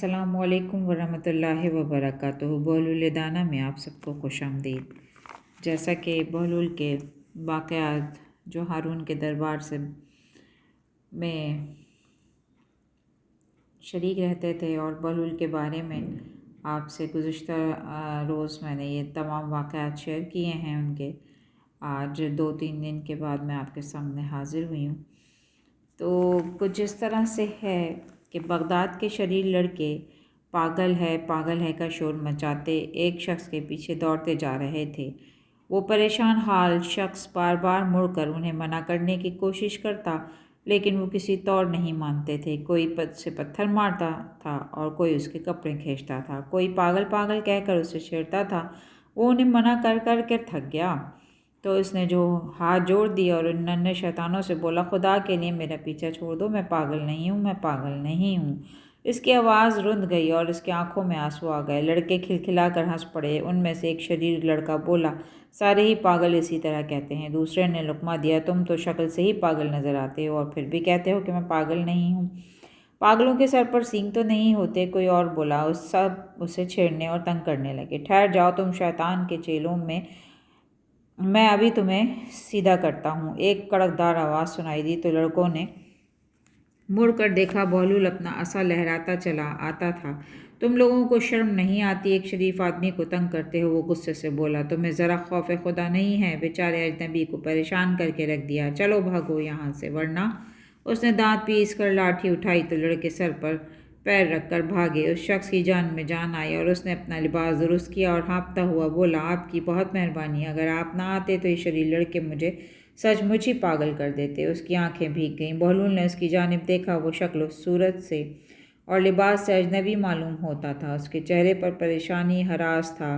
अस्सलामु अलैकुम वरहमतुल्लाहि वबरकातुहू। बहलुल दाना में आप सबको खुश आमदीद। जैसा कि बहलुल के वाक़यात जो हारून के दरबार से में शरीक रहते थे और बहलुल के बारे में आपसे गुज़िश्ता रोज़ मैंने ये तमाम वाक़यात शेयर किए हैं उनके। आज 2-3 दिन के बाद मैं आपके सामने हाज़िर हुई हूँ। तो कुछ इस तरह से है कि बगदाद के शरीर लड़के पागल है का शोर मचाते एक शख्स के पीछे दौड़ते जा रहे थे। वो परेशान हाल शख्स बार बार मुड़कर उन्हें मना करने की कोशिश करता, लेकिन वो किसी तौर नहीं मानते थे। कोई पद से पत्थर मारता था और कोई उसके कपड़े खींचता था, कोई पागल पागल कहकर उसे छेड़ता था। वो उन्हें मना कर कर के थक गया तो उसने जो हाथ जोड़ दिया और उन नन्हे शैतानों से बोला, खुदा के लिए मेरा पीछा छोड़ दो, मैं पागल नहीं हूँ, मैं पागल नहीं हूँ। इसकी आवाज़ रुंध गई और इसकी आंखों में आंसू आ गए। लड़के खिलखिलाकर हंस पड़े। उनमें से एक शरीर लड़का बोला, सारे ही पागल इसी तरह कहते हैं। दूसरे ने लुकमा दिया, तुम तो शक्ल से ही पागल नज़र आते हो और फिर भी कहते हो कि मैं पागल नहीं हूँ। पागलों के सर पर सींग तो नहीं होते, कोई और बोला। उस सब उसे छेड़ने और तंग करने लगे। ठहर जाओ तुम शैतान के चेलों में, मैं अभी तुम्हें सीधा करता हूँ। एक कड़कदार आवाज़ सुनाई दी तो लड़कों ने मुड़कर देखा। बहलुल अपना असा लहराता चला आता था। तुम लोगों को शर्म नहीं आती, एक शरीफ आदमी को तंग करते हो? वो गुस्से से बोला। तुम्हें ज़रा खौफ खुदा नहीं है? बेचारे अजनबी को परेशान करके रख दिया। चलो भागो यहाँ से, वरना। उसने दांत पीस कर लाठी उठाई तो लड़के सर पर पैर रखकर भागे। उस शख्स की जान में जान आई और उसने अपना लिबास दुरुस्त किया और हाँफता हुआ बोला, आपकी बहुत मेहरबानी, अगर आप ना आते तो ये शरीर लड़के मुझे सचमुच ही पागल कर देते। उसकी आंखें भीग गईं। बहलुल ने उसकी जानिब देखा। वो शक्ल सूरत से और लिबास से अजनबी मालूम होता था। उसके चेहरे पर परेशानी हरास था।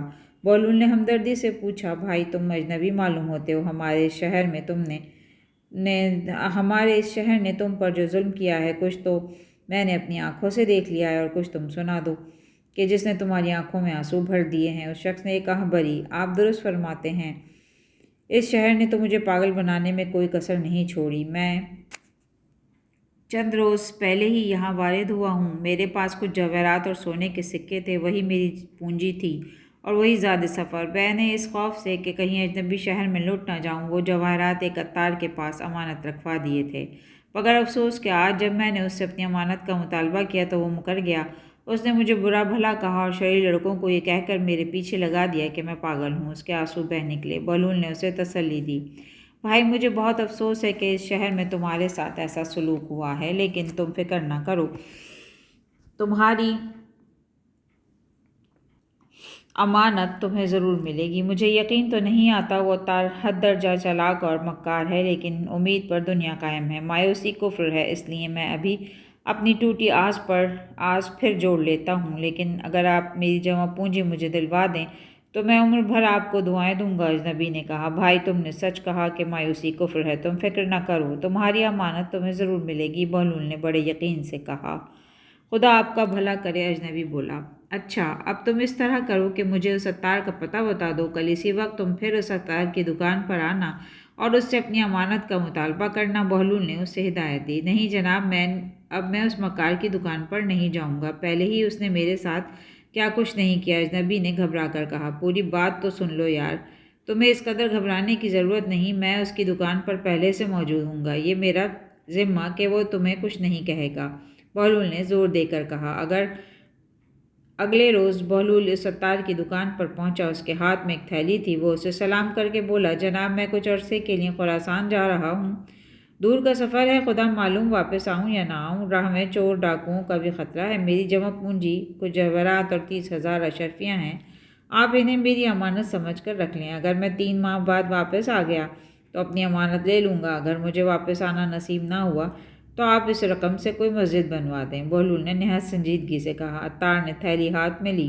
बहलुल ने हमदर्दी से पूछा, भाई तुम अजनबी मालूम होते हो? हमारे इस शहर ने तुम पर जो जुल्म किया है, कुछ तो मैंने अपनी आंखों से देख लिया है और कुछ तुम सुना दो कि जिसने तुम्हारी आंखों में आंसू भर दिए हैं। उस शख्स ने कहा, बरी, आप दुरुस्त फरमाते हैं। इस शहर ने तो मुझे पागल बनाने में कोई कसर नहीं छोड़ी। मैं चंद रोज़ पहले ही यहाँ वारिद हुआ हूँ। मेरे पास कुछ जवाहरात और सोने के सिक्के थे, वही मेरी पूंजी थी और वही ज़्यादा सफ़र। मैंने इस खौफ से कि कहीं अजनबी शहर में लुट ना जाऊँ, वो जवाहरात एक अत्तार के पास अमानत रखवा दिए थे। मगर अफसोस कि आज जब मैंने उससे अपनी अमानत का मुतालबा किया तो वो मुकर गया। उसने मुझे बुरा भला कहा और शरीर लड़कों को ये कहकर मेरे पीछे लगा दिया कि मैं पागल हूँ। उसके आंसू बह निकले। बहलुल ने उसे तसल्ली दी, भाई मुझे बहुत अफसोस है कि इस शहर में तुम्हारे साथ ऐसा सलूक हुआ है, लेकिन तुम फिक्र ना करो, तुम्हारी अमानत तुम्हें ज़रूर मिलेगी। मुझे यकीन तो नहीं आता वो तार हद दर्जा चालाक और मक्कार है, लेकिन उम्मीद पर दुनिया कायम है, मायूसी कुफ्र है। इसलिए मैं अभी अपनी टूटी आस फिर जोड़ लेता हूँ। लेकिन अगर आप मेरी जमा पूंजी मुझे दिलवा दें तो मैं उम्र भर आपको दुआएं दूंगा। अजनबी ने कहा, भाई तुमने सच कहा कि मायूसी कुफ्र है। तुम फिक्र न करो, तुम्हारी अमानत तुम्हें ज़रूर मिलेगी। बहलुल ने बड़े यकीन से कहा। खुदा आपका भला करे, अजनबी बोला। अच्छा, अब तुम इस तरह करो कि मुझे उस अत्तार का पता बता दो। कल इसी वक्त तुम फिर उस अत्तार की दुकान पर आना और उससे अपनी अमानत का मुतालबा करना। बहलुल ने उसे हिदायत दी। नहीं जनाब, मैं उस मकार की दुकान पर नहीं जाऊंगा। पहले ही उसने मेरे साथ क्या कुछ नहीं किया। अजनबी ने घबरा कर कहा, पूरी बात तो सुन लो यार, तुम्हें इस कदर घबराने की ज़रूरत नहीं। मैं उसकी दुकान पर पहले से मौजूद हूँगा। ये मेरा जिम्मा कि वो तुम्हें कुछ नहीं कहेगा। बहलुल ने जोर देकर कहा। अगले रोज़ बहलुल इस अत्तार की दुकान पर पहुंचा। उसके हाथ में एक थैली थी। वो उसे सलाम करके बोला, जनाब मैं कुछ अरसे के लिए खुरासान जा रहा हूँ। दूर का सफ़र है, खुदा मालूम वापस आऊँ या ना आऊँ। राह में चोर डाकुओं का भी ख़तरा है। मेरी जमा पूंजी कुछ जवाहरात और 30,000 अशरफियाँ हैं। आप इन्हें मेरी अमानत समझ कर रख लें। अगर मैं 3 माह बाद वापस आ गया तो अपनी अमानत ले लूँगा। अगर मुझे वापस आना नसीब ना हुआ तो आप इस रकम से कोई मस्जिद बनवा दें। बहलुल ने नहायत संजीदगी से कहा। अत्तार ने थैली हाथ में ली।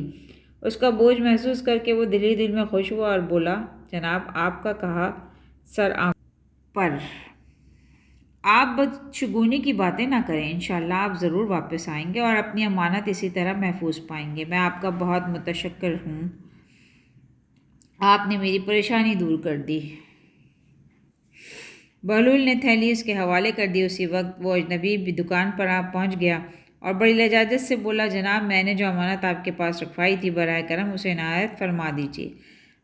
उसका बोझ महसूस करके वो दिल ही दिल में खुश हुआ और बोला, जनाब आपका कहा सर पर आप बदशगुनी की बातें ना करें। इंशाअल्लाह आप ज़रूर वापस आएंगे और अपनी अमानत इसी तरह महफूज पाएंगे। मैं आपका बहुत मुतशक्किर हूँ, आपने मेरी परेशानी दूर कर दी। बहलुल ने थैली उसके हवाले कर दी। उसी वक्त वो अजनबी भी दुकान पर पहुंच गया। اور بڑی لجاجت سے بولا جناب میں نے جو امانت آپ کے پاس رکھوائی تھی براہ کرم اسے عنایت فرما دیجیے۔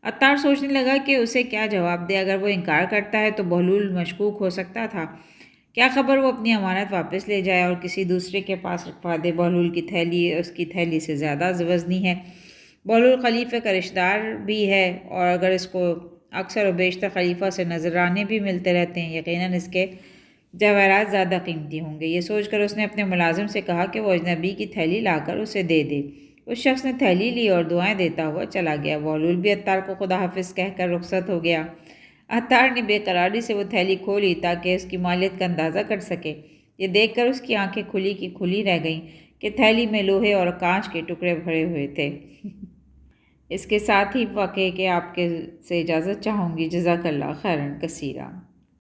عطار سوچنے لگا کہ اسے کیا جواب دے، اگر وہ انکار کرتا ہے تو بہلول مشکوک ہو سکتا تھا، کیا خبر وہ اپنی امانت واپس لے جائے اور کسی دوسرے کے پاس رکھوا دے۔ بہلول کی تھیلی اس کی تھیلی سے زیادہ وزنی ہے، بہلول خلیفہ کا رشتہ دار بھی ہے اور اگر اس کو اکثر و بیشتر خلیفہ سے نذرانے بھی ملتے رہتے ہیں، یقیناً اس کے جواہرات زیادہ قیمتی ہوں گے۔ یہ سوچ کر اس نے اپنے ملازم سے کہا کہ وہ اجنبی کی تھیلی لا کر اسے دے دے۔ اس شخص نے تھیلی لی اور دعائیں دیتا ہوا چلا گیا۔ بہلول بھی عطار کو خدا حافظ کہہ کر رخصت ہو گیا۔ عطار نے بے قراری سے وہ تھیلی کھولی تاکہ اس کی مالیت کا اندازہ کر سکے۔ یہ دیکھ کر اس کی آنکھیں کھلی کی کھلی رہ گئیں کہ تھیلی میں لوہے اور کانچ کے ٹکڑے بھرے ہوئے تھے۔ اس کے ساتھ ہی واقعے کہ آپ کے سے اجازت چاہوں گی۔ جزاک اللہ خیراً کثیرا۔